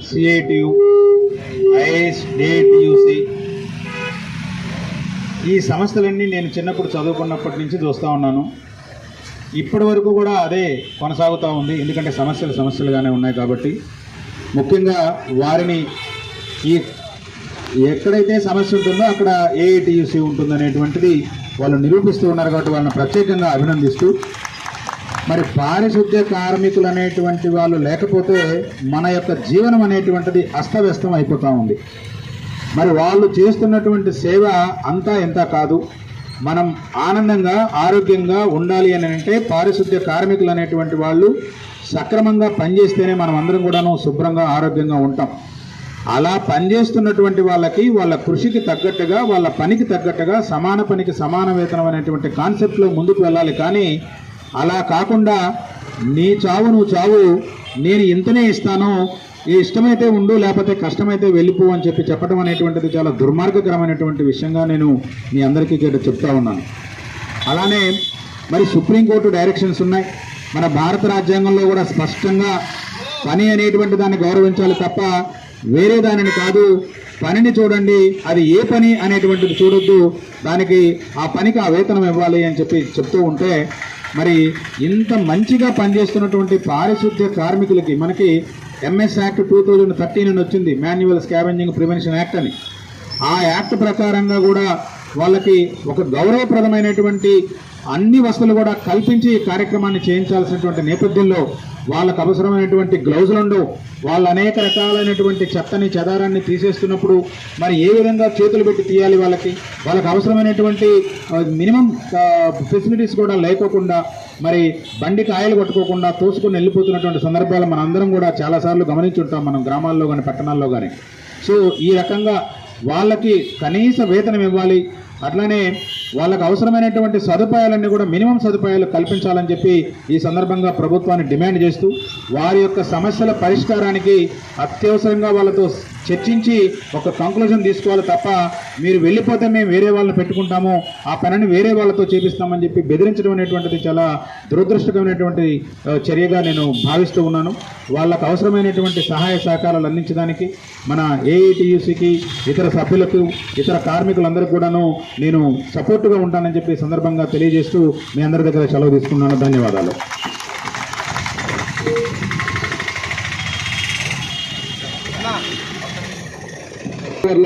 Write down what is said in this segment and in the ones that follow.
CITU, IAS, డిఐటియుసి ఈ సంస్థలన్నీ నేను చిన్నప్పుడు చదువుకున్నప్పటి నుంచి చూస్తూ ఉన్నాను. ఇప్పటి వరకు కూడా అదే కొనసాగుతూ ఉంది. ఎందుకంటే సమస్యలుగానే ఉన్నాయి కాబట్టి ముఖ్యంగా వారిని ఎక్కడైతే సమస్య ఉంటుందో అక్కడ ఏఐటియుసి ఉంటుందనేటువంటిది వాళ్ళు నిరూపిస్తూ ఉన్నారు. కాబట్టి వాళ్ళని ప్రత్యేకంగా అభినందిస్తూ, మరి పారిశుద్ధ్య కార్మికులు అనేటువంటి వాళ్ళు లేకపోతే మన యొక్క జీవనం అనేటువంటిది అస్తవ్యస్తం అయిపోతూ ఉంది. మరి వాళ్ళు చేస్తున్నటువంటి సేవ అంతా ఎంత కాదు. మనం ఆనందంగా ఆరోగ్యంగా ఉండాలి అని అంటే పారిశుద్ధ్య కార్మికులు అనేటువంటి వాళ్ళు సక్రమంగా పనిచేస్తేనే మనం అందరం కూడాను శుభ్రంగా ఆరోగ్యంగా ఉంటాం. అలా పనిచేస్తున్నటువంటి వాళ్ళకి వాళ్ళ కృషికి తగ్గట్టుగా వాళ్ళ పనికి తగ్గట్టుగా సమాన పనికి సమాన వేతనం అనేటువంటి కాన్సెప్ట్లో ముందుకు వెళ్ళాలి. కానీ అలా కాకుండా నీ చావు నువ్వు చావు, నేను ఇంతనే ఇస్తాను, ఇష్టమైతే ఉండు లేకపోతే కష్టమైతే వెళ్ళిపో అని చెప్పడం అనేటువంటిది చాలా దుర్మార్గకరమైనటువంటి విషయంగా నేను మీ అందరికీ చెప్తా ఉన్నాను. అలానే మరి సుప్రీంకోర్టు డైరెక్షన్స్ ఉన్నాయి. మన భారత రాజ్యాంగంలో కూడా స్పష్టంగా పని అనేటువంటి దాన్ని గౌరవించాలి తప్ప వేరే దానిని కాదు. పనిని చూడండి, అది ఏ పని అనేటువంటిది చూడొద్దు, దానికి ఆ పనికి ఆ వేతనం ఇవ్వాలి అని చెప్తూ ఉంటే, మరి ఇంత మంచిగా పనిచేస్తున్నటువంటి పారిశుద్ధ్య కార్మికులకి మనకి ఎంఎస్ యాక్ట్ 2013 అని వచ్చింది, మాన్యువల్ స్కావెంజింగ్ ప్రివెన్షన్ యాక్ట్ అని. ఆ యాక్ట్ ప్రకారంగా కూడా వాళ్ళకి ఒక గౌరవప్రదమైనటువంటి అన్ని వసతులు కూడా కల్పించి ఈ కార్యక్రమాన్ని చేయించాల్సినటువంటి నేపథ్యంలో వాళ్ళకు అవసరమైనటువంటి గ్లౌజులు ఉండవు. వాళ్ళు అనేక రకాలైనటువంటి చెత్తని చెదారాన్ని తీసేస్తున్నప్పుడు మరి ఏ విధంగా చేతులు పెట్టి తీయాలి, వాళ్ళకి అవసరమైనటువంటి మినిమం ఫెసిలిటీస్ కూడా లేకోకుండా మరి బండికి ఆయిల్ కొట్టుకోకుండా తోసుకుని వెళ్ళిపోతున్నటువంటి సందర్భాలు మనందరం కూడా చాలాసార్లు గమనించుంటాం, మనం గ్రామాల్లో కానీ పట్టణాల్లో కానీ. సో ఈ రకంగా వాళ్ళకి కనీస వేతనం ఇవ్వాలి. అట్లానే వాళ్ళకు అవసరమైనటువంటి సదుపాయాలన్నీ కూడా మినిమం సదుపాయాలు కల్పించాలని చెప్పి ఈ సందర్భంగా ప్రభుత్వాన్ని డిమాండ్ చేస్తూ, వారి యొక్క సమస్యల పరిష్కారానికి అత్యవసరంగా వాళ్ళతో చర్చించి ఒక కంక్లూజన్ తీసుకోవాలి తప్ప మీరు వెళ్ళిపోతే మేము వేరే వాళ్ళని పెట్టుకుంటాము, ఆ పనిని వేరే వాళ్ళతో చేపిస్తామని చెప్పి బెదిరించడం అనేటువంటిది చాలా దురదృష్టకరమైనటువంటి చర్యగా నేను భావిస్తూ ఉన్నాను. వాళ్ళకు అవసరమైనటువంటి సహాయ సహకారాలు అందించడానికి మన ఏఐటియుసికి, ఇతర సభ్యులకు, ఇతర కార్మికులందరికీ కూడాను నేను సపోర్టుగా ఉంటానని చెప్పి సందర్భంగా తెలియజేస్తూ మీ అందరి దగ్గర సెలవు తీసుకున్నాను. ధన్యవాదాలు.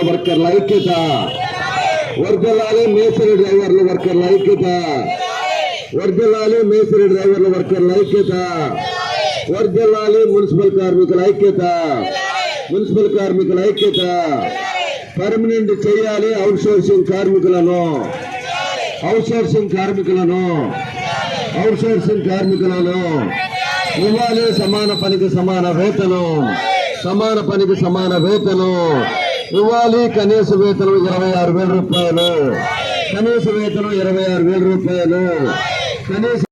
వర్కర్ల ఐక్యత, వర్గలాలి మేస్త్రి డ్రైవర్ల వర్కర్ల ఐక్యత, వర్గలాలి మేస్త్రి డ్రైవర్ల వర్కర్ల ఐక్యత, వర్గలాలి మున్సిపల్ కార్మికుల ఐక్యత, మున్సిపల్ కార్మికుల ఐక్యత. పర్మనెంట్ చేయాలి అవుట్సోర్సింగ్ కార్మికులను, అవుట్సోర్సింగ్ కార్మికులను ఇవ్వాలి. సమాన పనికి సమాన వేతనం, సమాన పనికి సమాన వేతనం ఇవ్వాలి. కనీస వేతనం 26,000 రూపాయలు, కనీస వేతనం 26,000 రూపాయలు, కనీస